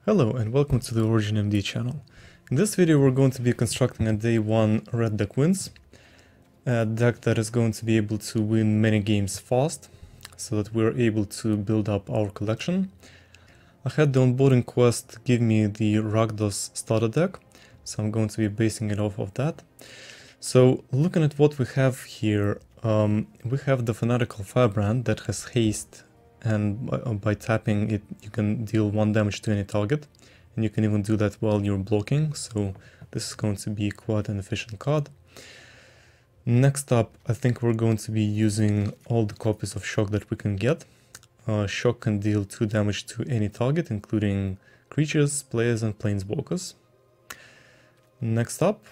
Hello and welcome to the OriginMD channel. In this video we're going to be constructing a day 1 red deck wins. A deck that is going to be able to win many games fast, so that we're able to build up our collection. I had the onboarding quest give me the Rakdos starter deck, so I'm going to be basing it off of that. So looking at what we have here, we have the Fanatical Firebrand that has haste, and by tapping it you can deal 1 damage to any target, and you can even do that while you're blocking, so this is going to be quite an efficient card. Next up, I think we're going to be using all the copies of Shock that we can get. Shock can deal 2 damage to any target, including creatures, players and planeswalkers. Next up,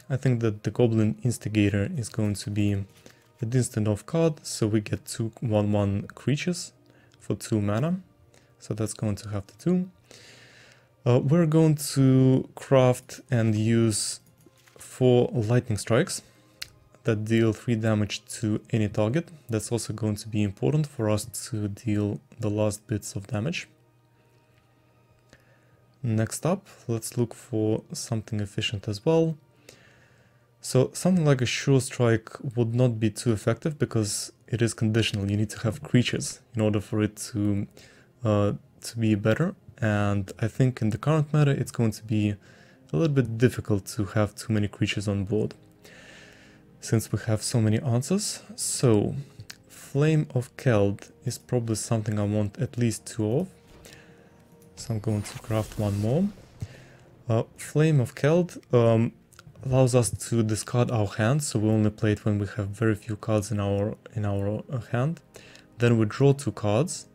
I think that the Goblin Instigator is going to be a instant off card, so we get 2 1/1 creatures for 2 mana, so that's going to have to do. We're going to craft and use 4 lightning strikes that deal 3 damage to any target. That's also going to be important for us to deal the last bits of damage. Next up, let's look for something efficient as well. So something like a Sure Strike would not be too effective because it is conditional. You need to have creatures in order for it to be better. And I think in the current meta it's going to be a little bit difficult to have too many creatures on board, since we have so many answers. So Flame of Keld is probably something I want at least 2 of. So I'm going to craft 1 more. Flame of Keld allows us to discard our hand, so we only play it when we have very few cards in our hand. Then we draw 2 cards,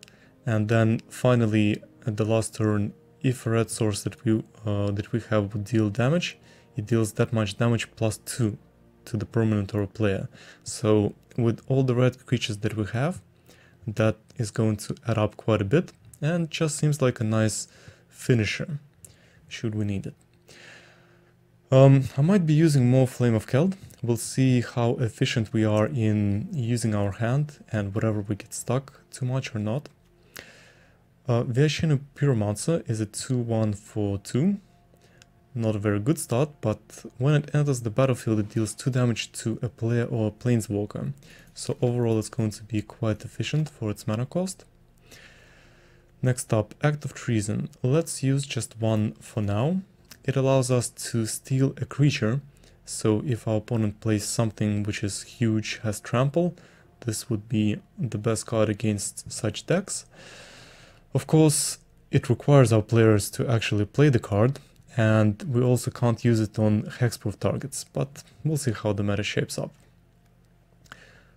and then finally at the last turn, if a red source that we have would deal damage, it deals that much damage plus 2 to the permanent or player. So with all the red creatures that we have, that is going to add up quite a bit, and just seems like a nice finisher should we need it. I might be using more Flame of Keld. We'll see how efficient we are in using our hand and whatever we get stuck too much or not. Viashino Pyromancer is a 2/1 for 2. Not a very good start, but when it enters the battlefield it deals 2 damage to a player or a planeswalker. So overall it's going to be quite efficient for its mana cost. Next up, Act of Treason. Let's use just 1 for now. It allows us to steal a creature, so if our opponent plays something which is huge, has trample, this would be the best card against such decks. Of course, it requires our players to actually play the card, and we also can't use it on hexproof targets, but we'll see how the meta shapes up.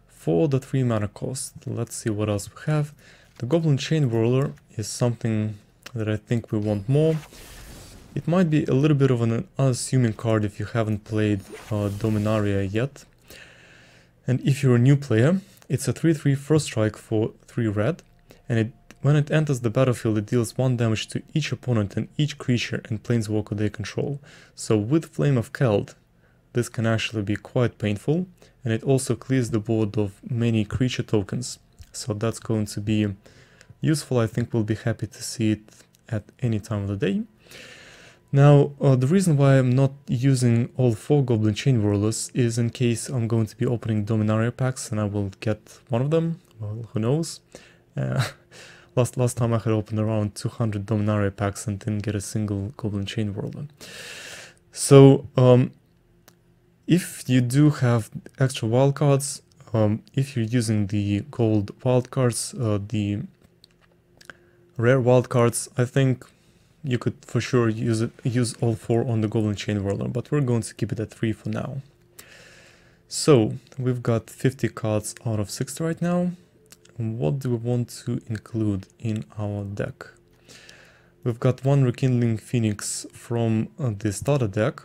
For the 3 mana cost, let's see what else we have. The Goblin Chainwhirler is something that I think we want more. It might be a little bit of an unassuming card if you haven't played Dominaria yet. And if you're a new player, it's a 3/3 first strike for 3 red, and when it enters the battlefield it deals 1 damage to each opponent and each creature and planeswalker they control. So with Flame of Keld, this can actually be quite painful, and it also clears the board of many creature tokens. So that's going to be useful. I think we'll be happy to see it at any time of the day. Now, the reason why I'm not using all 4 Goblin Chainwhirlers is in case I'm going to be opening Dominaria packs and I will get one of them. Well, who knows? Last time I had opened around 200 Dominaria packs and didn't get a single Goblin Chainwhirler. So, if you do have extra wildcards, if you're using the gold wildcards, the rare wildcards, I think you could for sure use all 4 on the Goblin Chainwhirler, but we're going to keep it at 3 for now. So we've got 50 cards out of 60 right now. What do we want to include in our deck? We've got 1 Rekindling Phoenix from the starter deck,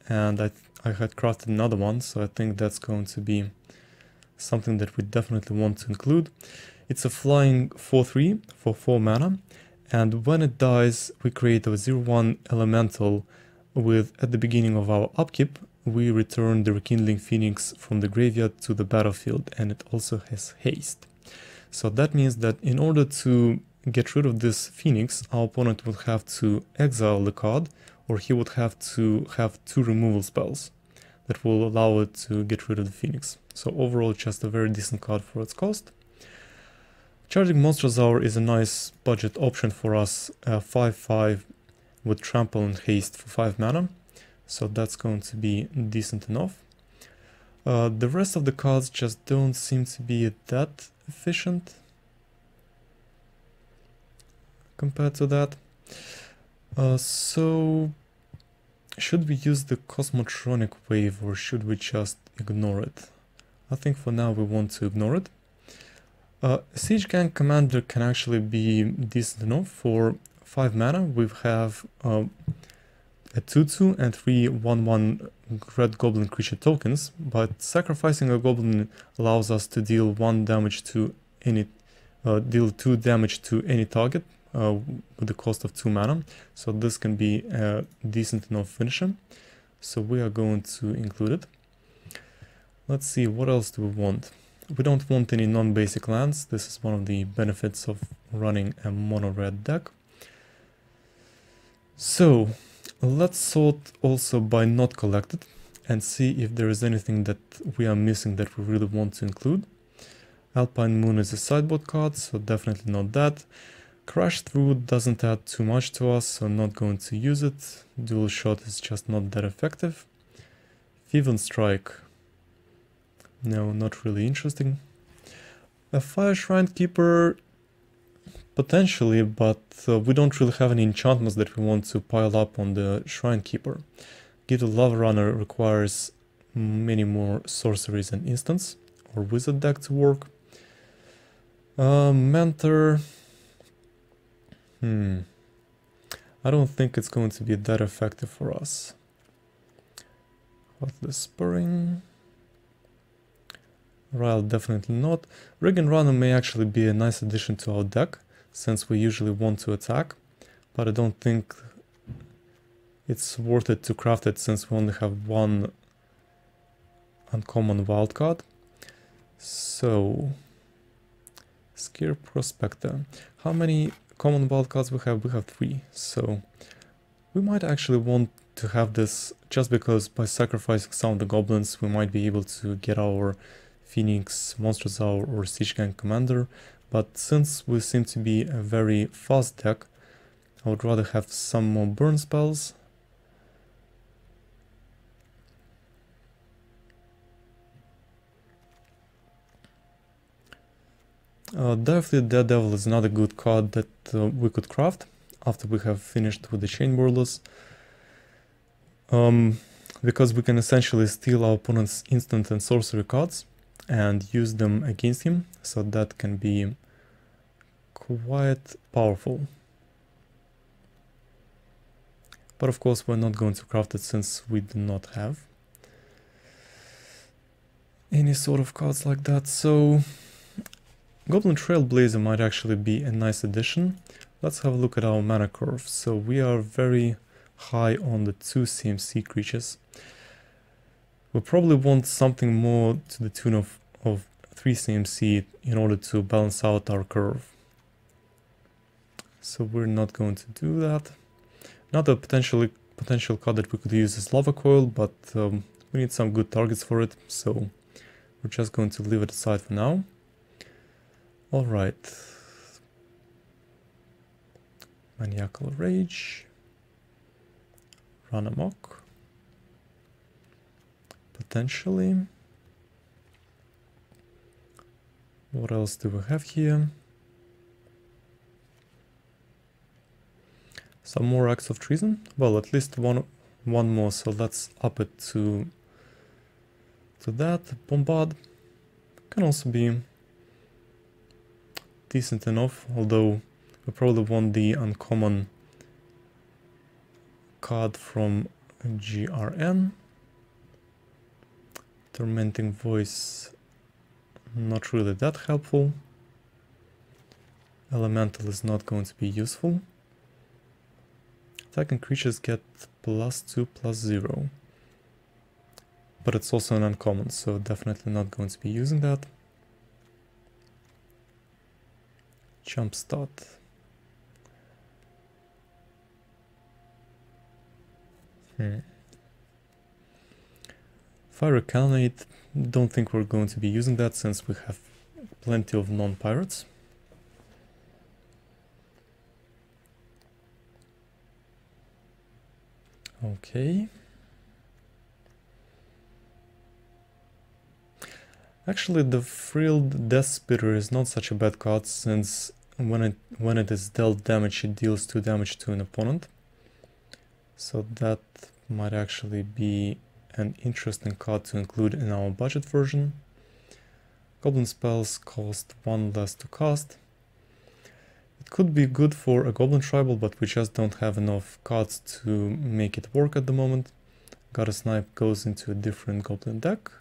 and I had crafted another one, so I think that's going to be something that we definitely want to include. It's a flying 4/3 for 4 mana. And when it dies, we create a 0/1 elemental with, at the beginning of our upkeep, we return the Rekindling Phoenix from the graveyard to the battlefield, and it also has haste. So that means that in order to get rid of this Phoenix, our opponent would have to exile the card, or he would have to have 2 removal spells that will allow it to get rid of the Phoenix. So overall, just a very decent card for its cost. Charging Monstrosaur is a nice budget option for us, 5/5 with Trample and Haste for 5 mana, so that's going to be decent enough. The rest of the cards just don't seem to be that efficient compared to that. So should we use the Cosmotronic Wave or should we just ignore it? I think for now we want to ignore it. Siege Gang Commander can actually be decent enough. For 5 mana we have a 2/2 and 3 1/1 red goblin creature tokens, but sacrificing a goblin allows us to deal 1 damage to any deal 2 damage to any target with the cost of 2 mana, so this can be a decent enough finisher, so we are going to include it. Let's see, what else do we want? We don't want any non-basic lands. This is one of the benefits of running a mono-red deck. So let's sort also by not collected and see if there is anything that we are missing that we really want to include. Alpine Moon is a sideboard card, so definitely not that. Crash Through doesn't add too much to us, so I'm not going to use it. Dual Shot is just not that effective. Thieving Strike, no, not really interesting. A Fire Shrine Keeper, potentially, but we don't really have any enchantments that we want to pile up on the Shrine Keeper. Gilded Lava Runner requires many more sorceries and instants or wizard deck to work. Mentor, I don't think it's going to be that effective for us. Heartless Spurring, Rile definitely not. Rig and Runner may actually be a nice addition to our deck, since we usually want to attack, but I don't think it's worth it to craft it since we only have 1 uncommon wildcard. So, Scare Prospector. How many common wildcards we have? We have 3, so we might actually want to have this just because by sacrificing some of the goblins we might be able to get our Phoenix, Monstrosaur or Siege Gang Commander, but since we seem to be a very fast deck, I would rather have some more burn spells. Definitely Daredevil is another good card that we could craft after we have finished with the Chainwhirlers. Because we can essentially steal our opponent's instant and sorcery cards and use them against him, so that can be quite powerful. But of course we're not going to craft it since we do not have any sort of cards like that. So Goblin Trailblazer might actually be a nice addition. Let's have a look at our mana curve. So we are very high on the 2 CMC creatures. We probably want something more to the tune of 3 CMC in order to balance out our curve. So we're not going to do that. Another potential card that we could use is Lava Coil, but we need some good targets for it, so we're just going to leave it aside for now. Alright. Maniacal Rage. Run Amok. Potentially. What else do we have here? Some more Acts of Treason? Well, at least one more, so let's up it to that. Bombard can also be decent enough, although we probably want the uncommon card from GRN. Tormenting Voice, not really that helpful. Elemental is not going to be useful. Attacking creatures get +2/+0. But it's also an uncommon, so definitely not going to be using that. Jumpstart. Fire Cannonade, don't think we're going to be using that since we have plenty of non-pirates. Okay. Actually, the Frilled Deathspitter is not such a bad card since when it is dealt damage, it deals 2 damage to an opponent. So that might actually be an interesting card to include in our budget version. Goblin spells cost 1 less to cast. It could be good for a Goblin Tribal, but we just don't have enough cards to make it work at the moment. Gotta Snipe goes into a different Goblin deck.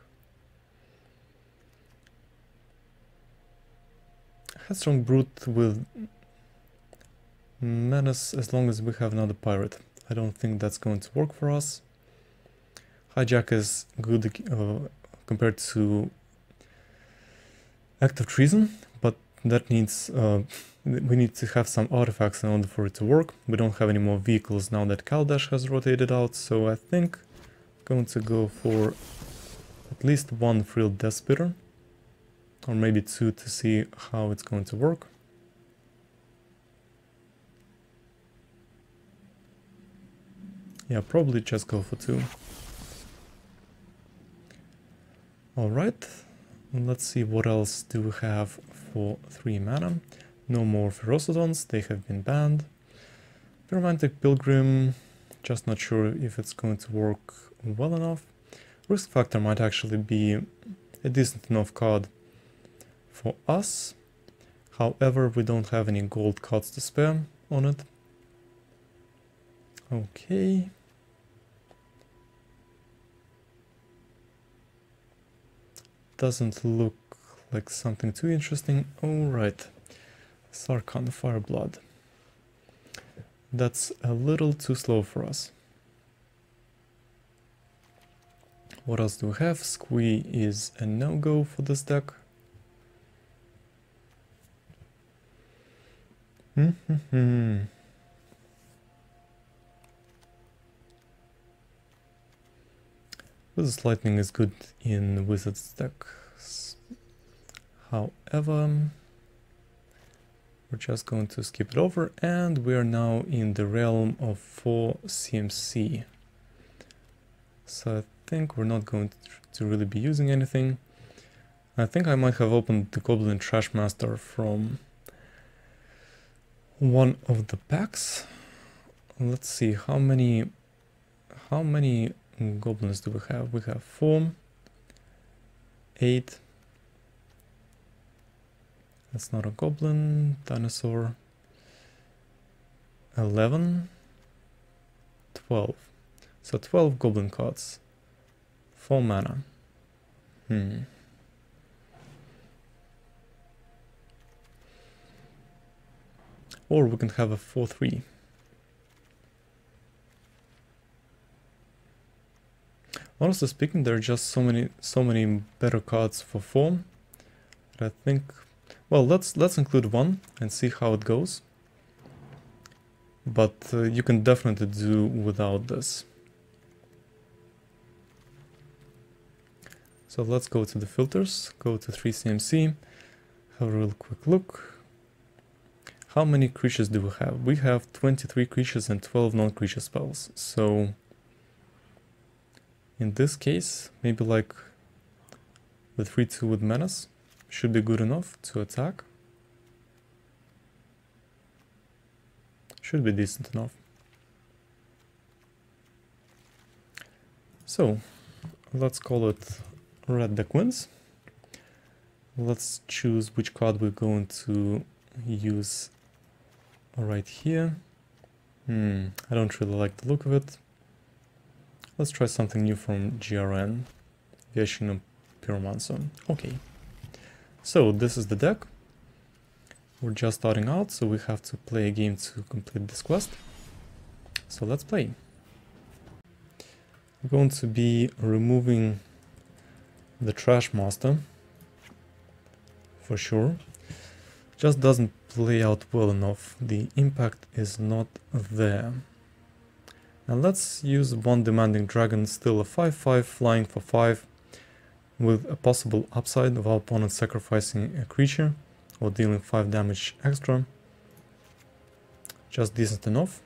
Headstrong Brute with Menace as long as we have another pirate. I don't think that's going to work for us. Hijack is good compared to Act of Treason, but that needs we need to have some artifacts in order for it to work. We don't have any more vehicles now that Kaldash has rotated out, so I think I'm going to go for at least 1 Frilled Deathspitter, or maybe 2 to see how it's going to work. Yeah, probably just go for 2. Alright, let's see what else do we have for 3 mana. No more Ferocodons, they have been banned. Pyromantic Pilgrim, just not sure if it's going to work well enough. Risk Factor might actually be a decent enough card for us. However, we don't have any gold cards to spare on it. Okay. Doesn't look like something too interesting. Alright. Sarkhan Fireblood. That's a little too slow for us. What else do we have? Squee is a no-go for this deck. Wizard's Lightning is good in Wizard's decks. However, we're just going to skip it over, and we are now in the realm of 4 CMC. So I think we're not going to really be using anything. I think I might have opened the Goblin Trashmaster from one of the packs. Let's see how many goblins do we have? We have 4, 8. That's not a goblin. Dinosaur. 11. 12. So 12 goblin cards. 4 mana. Or we can have a 4/3. Honestly speaking, there are just so many better cards for 4 that I think. Well, let's include 1 and see how it goes. But you can definitely do without this. So let's go to the filters, go to 3CMC, have a real quick look. How many creatures do we have? We have 23 creatures and 12 non-creature spells. So in this case, maybe like the 3/2 with Menace should be good enough to attack. Should be decent enough. So let's call it Red Deck Wins. Let's choose which card we're going to use right here. I don't really like the look of it. Let's try something new from GRN. Viashino Pyromancer. Okay. So this is the deck. We're just starting out, so we have to play a game to complete this quest. So let's play. We're going to be removing the Trash Master for sure. Just doesn't play out well enough. The impact is not there. And let's use one Demanding Dragon, still a 5/5, flying for 5, with a possible upside of our opponent sacrificing a creature or dealing 5 damage extra. Just decent enough.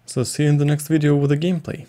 So see you in the next video with the gameplay.